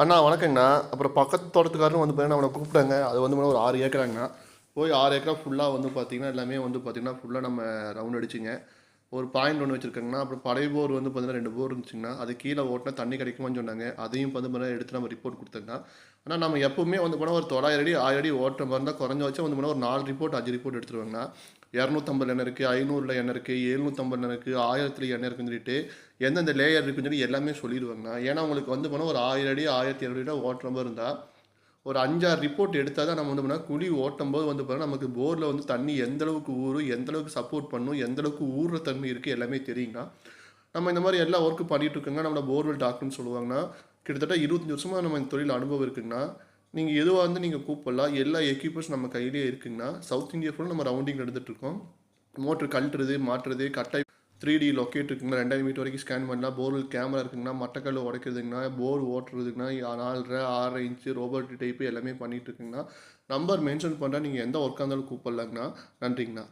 அண்ணா வணக்கங்கண்ணா. அப்புறம் பக்கத்து தோட்டத்துக்காரரும் வந்து பார்த்தீங்கன்னா அவனை கூப்பிட்டாங்க. அது வந்து ஒரு 6 ஏக்கராங்கண்ணா. போய் 6 ஏக்கரா ஃபுல்லாக வந்து பார்த்தீங்கன்னா எல்லாமே வந்து பார்த்தீங்கன்னா ஃபுல்லாக நம்ம ரவுண்ட் அடிச்சுங்க. ஒரு பாயிண்ட் ஒன்று வச்சுருக்கேங்கண்ணா. அப்புறம் பழைய போர் வந்து பார்த்தீங்கன்னா 2 போர் இருந்துச்சுங்கண்ணா. அது கீழே ஓட்டினா தண்ணி கிடைக்குமான்னு சொன்னாங்க. அதையும் வந்து பார்த்தீங்கன்னா எடுத்து நம்ம ரிப்போர்ட் கொடுத்தோங்கண்ணா. ஆனால் நம்ம எப்பவுமே வந்து போனால் ஒரு 900 அடி 1000 அடி ஓட்டுற மாதிரி இருந்தால் குறைஞ்ச வந்து போனால் ஒரு 4 ரிப்போர்ட் 5 ரிப்போர்ட் எடுத்துருவாங்கண்ணா. 250 எண்ணெய் இருக்குது, 500 எண்ணெய் இருக்குது, 750 எண்ணெய் இருக்குது, 1000 எண்ணெய் இருக்குன்னு சொல்லிட்டு எந்தெந்த லேயர் இருக்குன்னு சொல்லி எல்லாமே சொல்லிடுவாங்கண்ணா. ஏன்னா உங்களுக்கு வந்து போனால் ஒரு 1000 அடி 1200 அடி ஓட்டுற மாதிரி இருந்தால் ஒரு 5-6 ரிப்போர்ட் எடுத்தால் தான் நம்ம வந்து பண்ணால் குழி ஓட்டும் போது வந்து பார்த்தா நமக்கு போரில் வந்து தண்ணி எந்த அளவுக்கு ஊறும், எந்த அளவுக்கு சப்போர்ட் பண்ணும், எந்த அளவுக்கு ஊறுற தன்மை இருக்குது எல்லாமே தெரியுங்கண்ணா. நம்ம இந்த மாதிரி எல்லா ஒர்க்கு பண்ணிட்டு இருக்கோங்க. நம்மளோட போர்வெல் டாக்டர்னு சொல்லுவாங்கன்னா கிட்டத்தட்ட 25 வருஷமாக நம்ம இந்த தொழில் அனுபவம் இருக்குங்கண்ணா. நீங்கள் எதுவாக வந்து நீங்கள் கூப்பிடலாம். எல்லா எக்யூப்மெண்ட்ஸ் நம்ம கையிலேயே இருக்குங்கண்ணா. சவுத் இந்தியா ஃபுல்லாக நம்ம ரவுண்டிங் எடுத்துகிட்டு இருக்கோம். மோட்ரு கழட்டுறது மாற்றுறது கட்டை 3D லொக்கேட் இருக்குங்களா 2000 மீட்டர் வரைக்கும் ஸ்கேன் பண்ணலாம். போர்வெல் கேமரா இருக்குங்கண்ணா. மட்டக்கல் உடைக்கிறதுங்கண்ணா, போர் ஓட்டுறதுக்குண்ணா, 4.5 6 இன்ச்சு ரோபோட் டைப்பு எல்லாமே பண்ணிட்டு இருக்குங்கண்ணா. நம்பர் மென்ஷன் பண்ணுறேன். நீங்கள் எந்த ஒர்க்காக இருந்தாலும் கூப்பிடலாங்கண்ணா. நன்றிங்கண்ணா.